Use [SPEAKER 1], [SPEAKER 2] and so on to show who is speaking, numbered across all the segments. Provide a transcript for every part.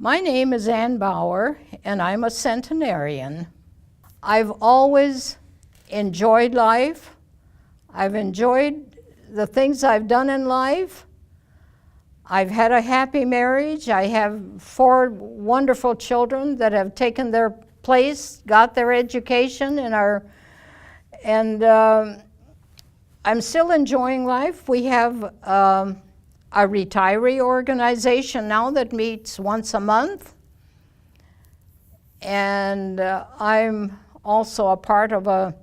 [SPEAKER 1] My name is Bauer, and I'm a Centenarian. I've always enjoyed life. I've enjoyed the things I've done in life. I've had a happy marriage. I have 4 wonderful children that have taken their place, got their education, and I'm still enjoying life. We have a retiree organization now that meets once a month. And I'm also a part of a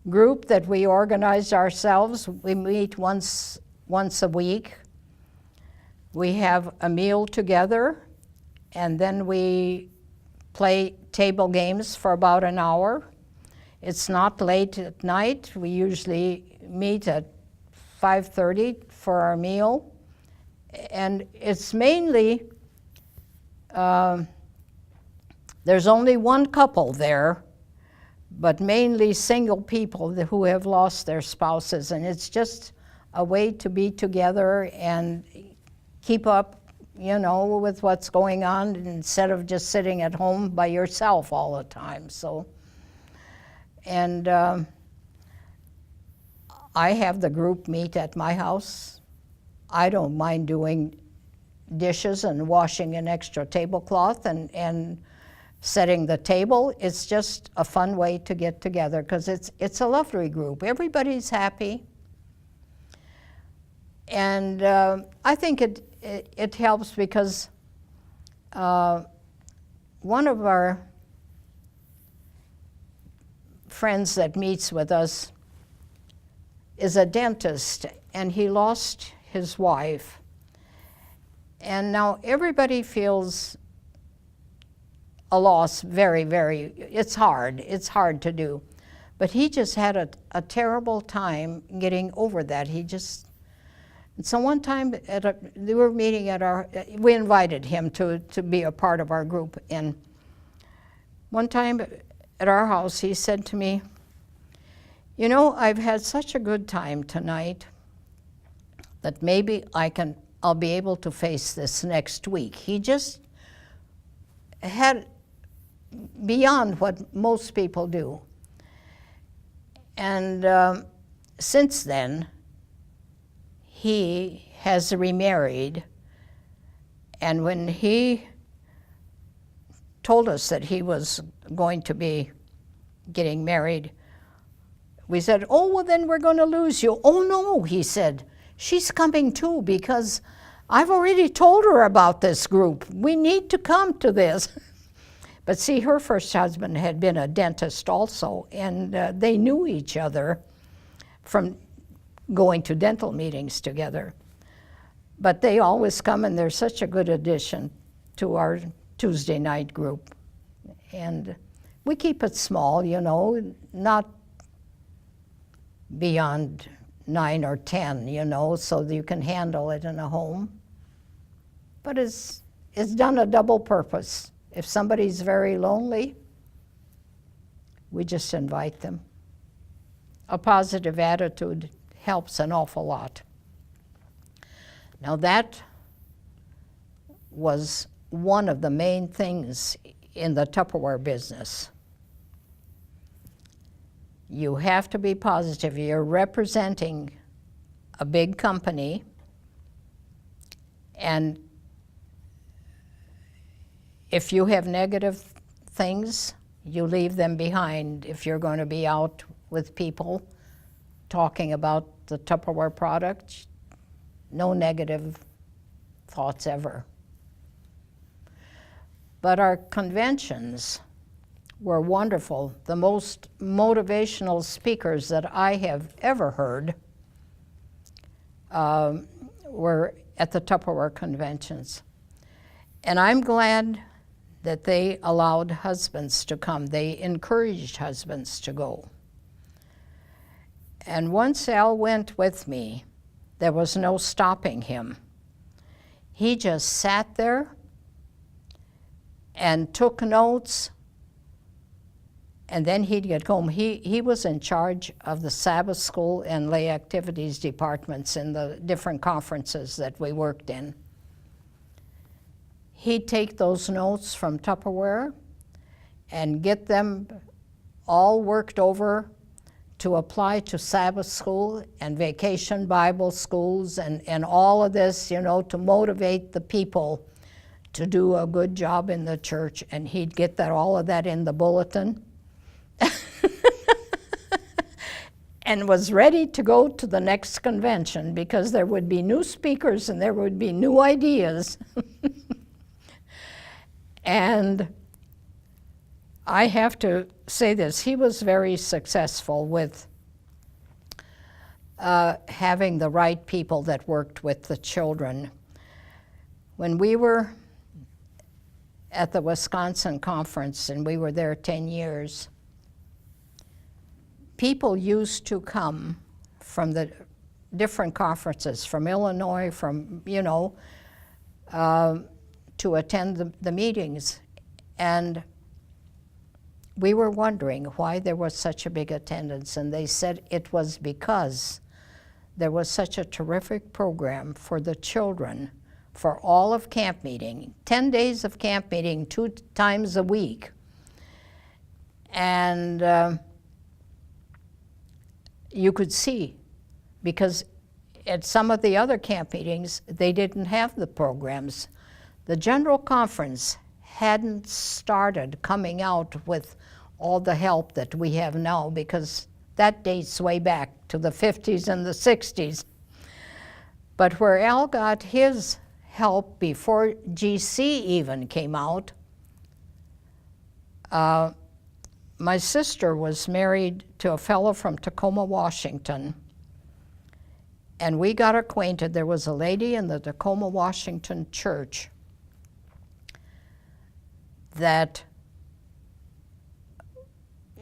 [SPEAKER 1] group that we organize ourselves. We meet once a week. We have a meal together, and then we play table games for about an hour. It's not late at night. We usually meet at 5:30 for our meal. And it's mainly, there's only one couple there, but mainly single people who have lost their spouses. And it's just a way to be together and keep up, with what's going on instead of just sitting at home by yourself all the time. So, and I have the group meet at my house. I don't mind doing dishes and washing an extra tablecloth and setting the table. It's just a fun way to get together because it's a lovely group. Everybody's happy. And I think it helps because one of our friends that meets with us is a dentist, and he lost his wife. And now everybody feels a loss it's hard to do. But he just had a terrible time getting over that. So one time we were meeting we invited him to be a part of our group. And one time at our house, he said to me, I've had such a good time tonight that maybe I'll be able to face this next week. He just had beyond what most people do. And since then, he has remarried. And when he told us that he was going to be getting married, we said, "Oh, well, then we're going to lose you." "Oh, no," he said. "She's coming too because I've already told her about this group. We need to come to this." But see, her first husband had been a dentist also, and they knew each other from going to dental meetings together. But they always come, and they're such a good addition to our Tuesday night group. And we keep it small, not beyond 9 or 10, so that you can handle it in a home. But it's done a double purpose. If somebody's very lonely, we just invite them. A positive attitude helps an awful lot. Now that was one of the main things in the Tupperware business. You have to be positive. You're representing a big company, and if you have negative things, you leave them behind. If you're going to be out with people talking about the Tupperware product, no negative thoughts ever. But our conventions were wonderful. The most motivational speakers that I have ever heard were at the Tupperware conventions. And I'm glad that they allowed husbands to come. They encouraged husbands to go. And once Al went with me, there was no stopping him. He just sat there and took notes, and then he'd get home. He was in charge of the Sabbath School and lay activities departments in the different conferences that we worked in. he'd take those notes from Tupperware and get them all worked over to apply to Sabbath School and vacation Bible schools and all of this, you know, to motivate the people to do a good job in the church. And he'd get that, all of that in the bulletin. And was ready to go to the next convention because there would be new speakers and there would be new ideas. And I have to say this, he was very successful with having the right people that worked with the children. When we were at the Wisconsin conference, and we were there 10 years, people used to come from the different conferences, from Illinois, from, you know, to attend the meetings. And we were wondering why there was such a big attendance, and they said it was because there was such a terrific program for the children for all of camp meeting, 10 days of camp meeting 2 times a week. And you could see, because at some of the other camp meetings, they didn't have the programs. The General Conference hadn't started coming out with all the help that we have now, because that dates way back to the 50s and the 60s. But where Al got his help before GC even came out, my sister was married to a fellow from Tacoma, Washington, and we got acquainted. There was a lady in the Tacoma, Washington church that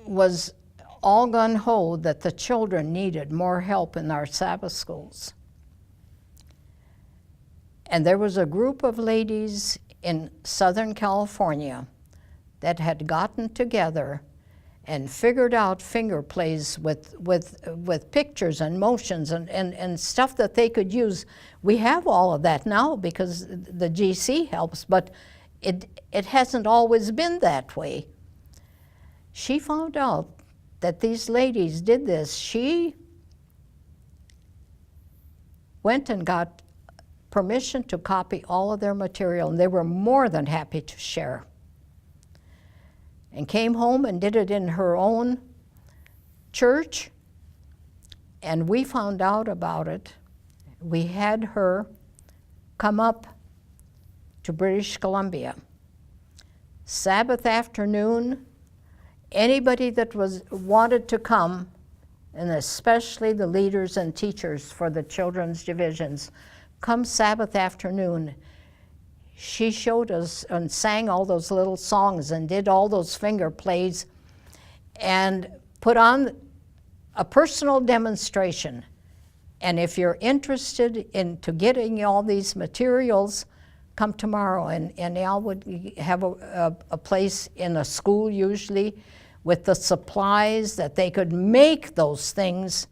[SPEAKER 1] was all gung-ho that the children needed more help in our Sabbath schools. And there was a group of ladies in Southern California that had gotten together and figured out finger plays with pictures and motions and stuff that they could use. We have all of that now because the GC helps, but it hasn't always been that way. She found out that these ladies did this. She went and got permission to copy all of their material, and they were more than happy to share. And came home and did it in her own church, and we found out about it. We had her come up to British Columbia. Sabbath afternoon, anybody that wanted to come, and especially the leaders and teachers for the children's divisions, come Sabbath afternoon. She showed us and sang all those little songs and did all those finger plays and put on a personal demonstration. And if you're interested in getting all these materials, come tomorrow. And Al would have a place in a school usually with the supplies that they could make those things.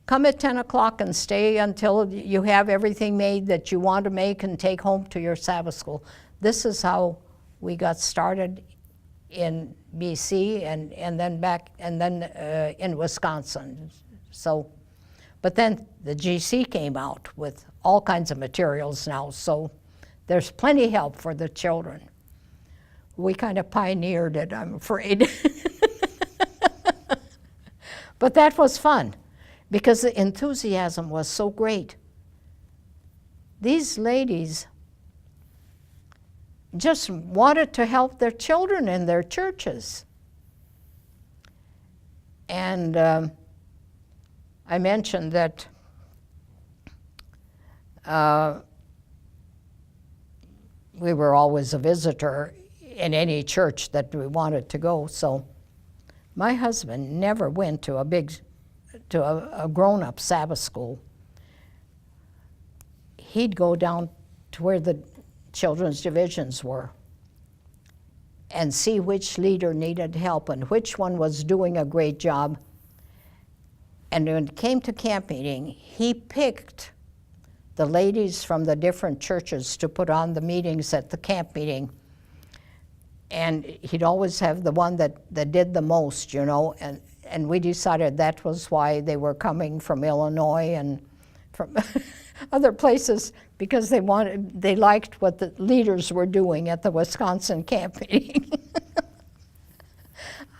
[SPEAKER 1] Come at 10 o'clock and stay until you have everything made that you want to make and take home to your Sabbath school. This is how we got started in BC and then in Wisconsin. So, but then the GC came out with all kinds of materials now, so there's plenty of help for the children. We kind of pioneered it, I'm afraid. But that was fun, because the enthusiasm was so great. These ladies just wanted to help their children in their churches. And I mentioned that we were always a visitor in any church that we wanted to go, so my husband never went to a grown-up Sabbath school. He'd go down to where the children's divisions were and see which leader needed help and which one was doing a great job. And when it came to camp meeting, he picked the ladies from the different churches to put on the meetings at the camp meeting. And he'd always have the one that did the most, you know, and we decided that was why they were coming from Illinois and from other places, because they liked what the leaders were doing at the Wisconsin camp meeting.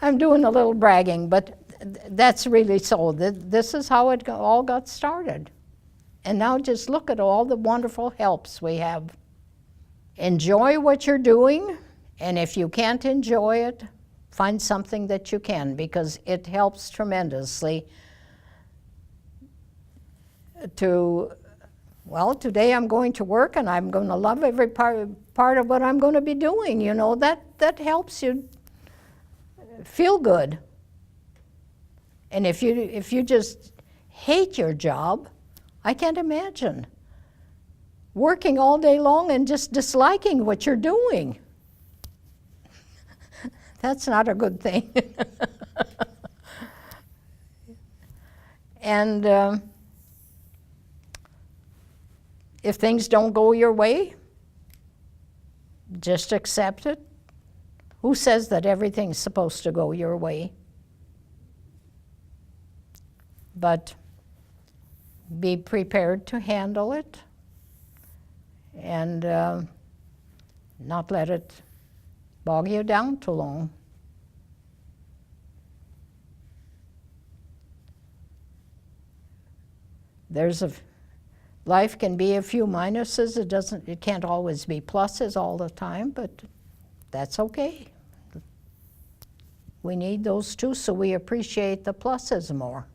[SPEAKER 1] I'm doing a little bragging, but that's really so. This is how it all got started. And now just look at all the wonderful helps we have. Enjoy what you're doing, and if you can't enjoy it, find something that you can, because it helps tremendously to, well, today I'm going to work and I'm going to love every part of what I'm going to be doing, you know. That helps you feel good. And if you just hate your job, I can't imagine working all day long and just disliking what you're doing. That's not a good thing. And if things don't go your way, just accept it. Who says that everything's supposed to go your way? But be prepared to handle it and not let it bog you down too long. Life can be a few minuses. It can't always be pluses all the time, but that's okay. We need those too, so we appreciate the pluses more.